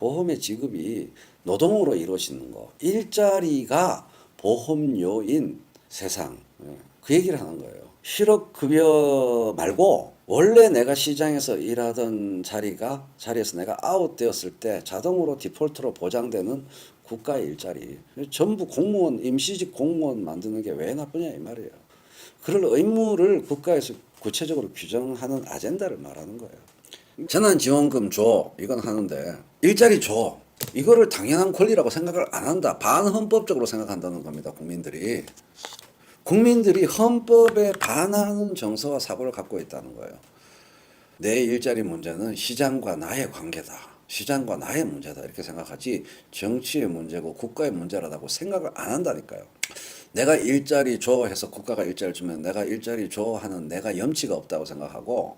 보험의 지급이 노동으로 이루어지는 거. 일자리가 보험료인 세상. 그 얘기를 하는 거예요. 실업급여 말고 원래 내가 시장에서 일하던 자리에서 내가 아웃되었을 때 자동으로 디폴트로 보장되는 국가의 일자리. 전부 공무원, 임시직 공무원 만드는 게 왜 나쁘냐 이 말이에요. 그럴 의무를 국가에서 구체적으로 규정하는 아젠다를 말하는 거예요. 재난지원금 줘 이건 하는데 일자리 줘 이거를 당연한 권리라고 생각을 안 한다. 반헌법적으로 생각한다는 겁니다. 국민들이 헌법에 반하는 정서와 사고를 갖고 있다는 거예요. 내 일자리 문제는 시장과 나의 관계다. 시장과 나의 문제다 이렇게 생각하지 정치의 문제고 국가의 문제라고 생각을 안 한다니까요. 내가 일자리 줘 해서 국가가 일자리를 주면 내가 일자리 줘 하는 내가 염치가 없다고 생각하고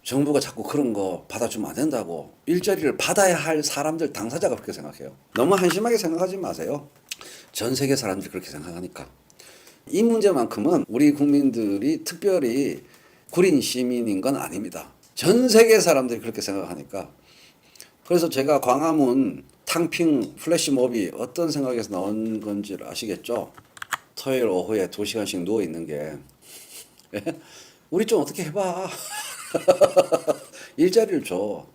정부가 자꾸 그런 거 받아주면 안 된다고 일자리를 받아야 할 사람들 당사자가 그렇게 생각해요. 너무 한심하게 생각하지 마세요. 전 세계 사람들이 그렇게 생각하니까. 이 문제만큼은 우리 국민들이 특별히 구린 시민인 건 아닙니다. 전 세계 사람들이 그렇게 생각하니까. 그래서 제가 광화문 탕핑 플래시몹이 어떤 생각에서 나온 건지 아시겠죠? 토요일 오후에 2시간씩 누워있는 게 우리 좀 어떻게 해봐. 일자리를 줘.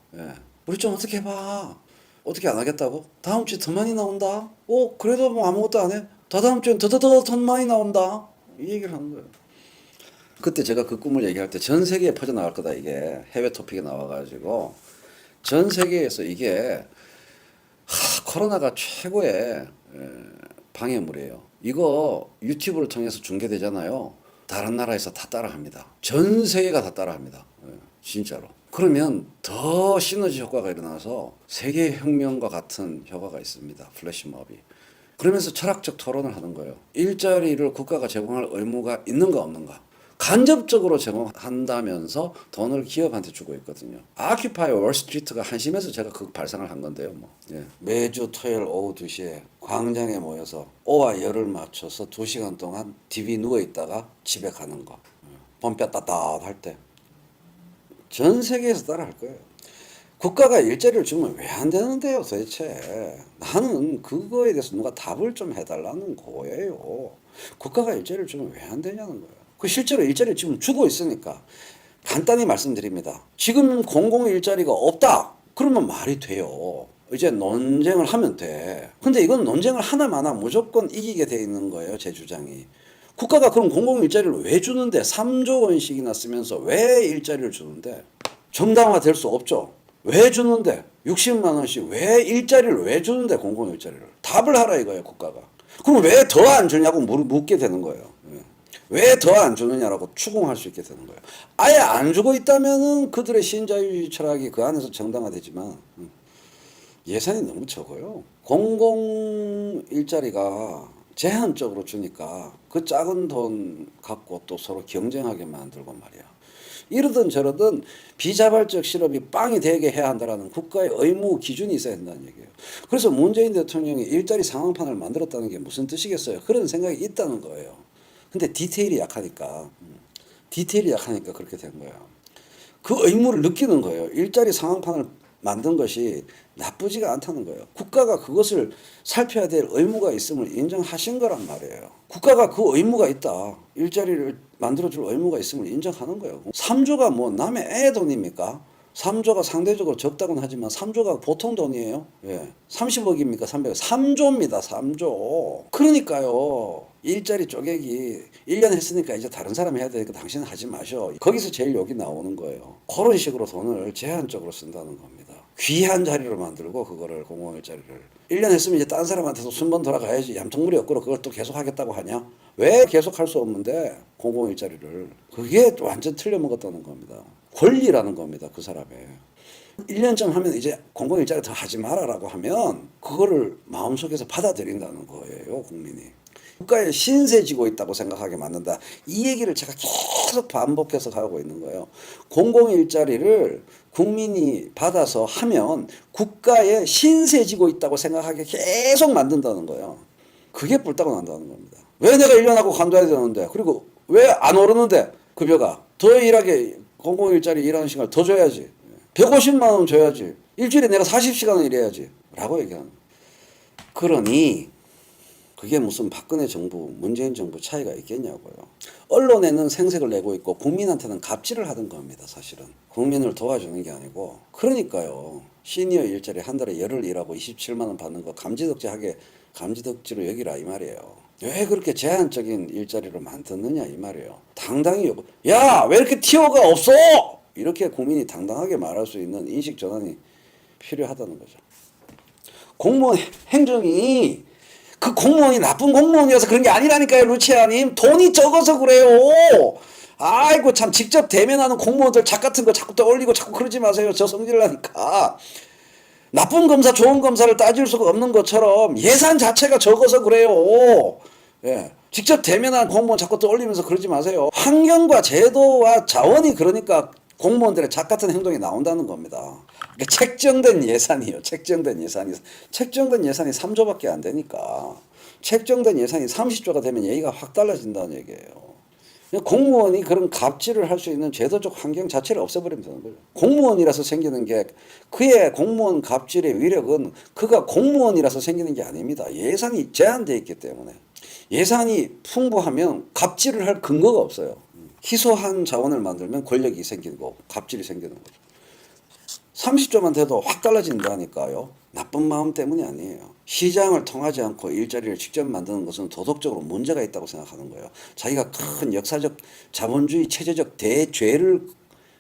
우리 좀 어떻게 해봐. 어떻게 안 하겠다고? 다음 주에 더 많이 나온다? 그래도 뭐 아무것도 안 해? 다다음 주엔 더 많이 나온다? 이 얘기를 하는 거예요. 그때 제가 그 꿈을 얘기할 때 전 세계에 퍼져나갈 거다 이게 해외 토픽에 나와가지고 전 세계에서 이게 코로나가 최고의 방해물이에요. 이거 유튜브를 통해서 중계되잖아요. 다른 나라에서 다 따라합니다. 전 세계가 다 따라합니다. 진짜로. 그러면 더 시너지 효과가 일어나서 세계혁명과 같은 효과가 있습니다. 플래시몹이. 그러면서 철학적 토론을 하는 거예요. 일자리를 국가가 제공할 의무가 있는가 없는가. 간접적으로 제공한다면서 돈을 기업한테 주고 있거든요. 아큐파이 월스트리트가 한심해서 제가 그 발상을 한 건데요. 매주 토요일 오후 2시에 광장에 모여서 오와 열을 맞춰서 2시간 동안 TV 누워있다가 집에 가는 거. 봄볕 따뜻할 때. 전 세계에서 따라 할 거예요. 국가가 일자리를 주면 왜 안 되는데요 도대체. 나는 그거에 대해서 누가 답을 좀 해달라는 거예요. 국가가 일자리를 주면 왜 안 되냐는 거예요. 그 실제로 일자리를 지금 주고 있으니까 간단히 말씀드립니다. 지금 공공 일자리가 없다 그러면 말이 돼요. 이제 논쟁을 하면 돼. 근데 이건 논쟁을 하나마나 무조건 이기게 돼 있는 거예요. 제 주장이. 국가가 그럼 공공 일자리를 왜 주는데 3조 원씩이나 쓰면서 왜 일자리를 주는데 정당화 될 수 없죠. 왜 주는데 60만 원씩 왜 일자리를 왜 주는데 공공 일자리를 답을 하라 이거예요. 국가가. 그럼 왜 더 안 주냐고 묻게 되는 거예요. 왜 더 안 주느냐라고 추궁할 수 있게 되는 거예요. 아예 안 주고 있다면은 그들의 신자유주의 철학이 그 안에서 정당화되지만 예산이 너무 적어요. 공공 일자리가 제한적으로 주니까 그 작은 돈 갖고 또 서로 경쟁하게 만들고 말이야. 이러든 저러든 비자발적 실업이 빵이 되게 해야 한다라는 국가의 의무 기준이 있어야 된다는 얘기예요. 그래서 문재인 대통령이 일자리 상황판을 만들었다는 게 무슨 뜻이겠어요? 그런 생각이 있다는 거예요. 근데 디테일이 약하니까 그렇게 된 거야. 그 의무를 느끼는 거예요. 일자리 상황판을 만든 것이 나쁘지가 않다는 거예요. 국가가 그것을 살펴야 될 의무가 있음을 인정하신 거란 말이에요. 국가가 그 의무가 있다. 일자리를 만들어줄 의무가 있음을 인정하는 거예요. 3조가 뭐 남의 애 돈입니까? 3조가 상대적으로 적다고는 하지만 3조가 보통 돈이에요. 30억입니까? 300억. 3조입니다. 3조. 그러니까요. 일자리 쪼개기 1년 했으니까 이제 다른 사람이 해야 되니까 당신은 하지 마셔. 거기서 제일 욕이 나오는 거예요. 그런 식으로 돈을 제한적으로 쓴다는 겁니다. 귀한 자리로 만들고 그거를 공공일자리를 1년 했으면 이제 딴 사람한테도 순번 돌아가야지. 얌통물이 없고 그걸 또 계속 하겠다고 하냐? 왜 계속 할 수 없는데 공공일자리를. 그게 완전 틀려먹었다는 겁니다. 권리라는 겁니다. 그 사람의. 1년쯤 하면 이제 공공일자리 더 하지 마라라고 하면 그거를 마음속에서 받아들인다는 거예요. 국민이. 국가에 신세지고 있다고 생각하게 만든다. 이 얘기를 제가 계속 반복해서 가고 있는 거예요. 공공일자리를 국민이 받아서 하면 국가에 신세지고 있다고 생각하게 계속 만든다는 거예요. 그게 뿔따고 난다는 겁니다. 왜 내가 1년 하고 관둬야 되는데 그리고 왜 안 오르는데 급여가 더 일하게 공공일자리 일하는 시간을 더 줘야지. 150만 원 줘야지. 일주일에 내가 40시간을 일해야지. 라고 얘기하는 거예요. 그러니 그게 무슨 박근혜 정부, 문재인 정부 차이가 있겠냐고요. 언론에는 생색을 내고 있고 국민한테는 갑질을 하던 겁니다. 사실은. 국민을 도와주는 게 아니고. 그러니까요. 시니어 일자리 한 달에 열흘 일하고 27만 원 받는 거 감지덕지로 여기라 이 말이에요. 왜 그렇게 제한적인 일자리를 만드느냐 이 말이에요. 당당히 야, 왜 이렇게 티오가 없어? 이렇게 국민이 당당하게 말할 수 있는 인식 전환이 필요하다는 거죠. 공무원 행정이 그 공무원이 나쁜 공무원이어서 그런 게 아니라니까요, 루치아님. 돈이 적어서 그래요. 아이고 참 직접 대면하는 공무원들 작 같은 거 자꾸 떠올리고 자꾸 그러지 마세요. 저 성질 나니까. 나쁜 검사, 좋은 검사를 따질 수가 없는 것처럼 예산 자체가 적어서 그래요. 예. 직접 대면한 공무원 자꾸 떠올리면서 그러지 마세요. 환경과 제도와 자원이 그러니까 공무원들의 작 같은 행동이 나온다는 겁니다. 그러니까 책정된 예산이요. 책정된 예산이 3조밖에 안 되니까 책정된 예산이 30조가 되면 얘기가 확 달라진다는 얘기예요. 공무원이 그런 갑질을 할 수 있는 제도적 환경 자체를 없애버리면 되는 거죠. 공무원이라서 생기는 게 그의 공무원 갑질의 위력은 그가 공무원이라서 생기는 게 아닙니다. 예산이 제한되어 있기 때문에. 예산이 풍부하면 갑질을 할 근거가 없어요. 희소한 자원을 만들면 권력이 생기고 갑질이 생기는 거죠. 30조만 돼도 확 달라진다니까요. 나쁜 마음 때문이 아니에요. 시장을 통하지 않고 일자리를 직접 만드는 것은 도덕적으로 문제가 있다고 생각하는 거예요. 자기가 큰 역사적 자본주의 체제적 대죄를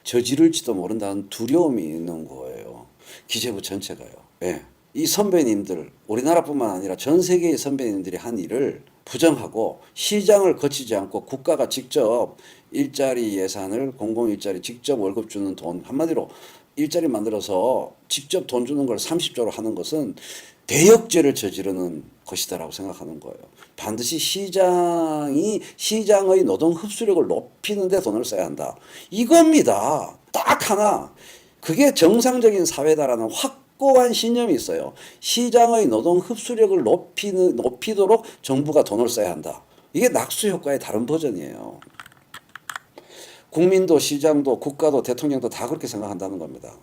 저지를지도 모른다는 두려움이 있는 거예요. 기재부 전체가요. 예. 이 선배님들, 우리나라뿐만 아니라 전 세계의 선배님들이 한 일을 부정하고 시장을 거치지 않고 국가가 직접 일자리 예산을 공공일자리 직접 월급 주는 돈, 한마디로 일자리 만들어서 직접 돈 주는 걸 30조로 하는 것은 대역죄를 저지르는 것이다라고 생각하는 거예요. 반드시 시장의 노동 흡수력을 높이는 데 돈을 써야 한다. 이겁니다. 딱 하나. 그게 정상적인 사회다라는 확고한 신념이 있어요. 시장의 노동 흡수력을 높이도록 정부가 돈을 써야 한다. 이게 낙수 효과의 다른 버전이에요. 국민도 시장도 국가도 대통령도 다 그렇게 생각한다는 겁니다.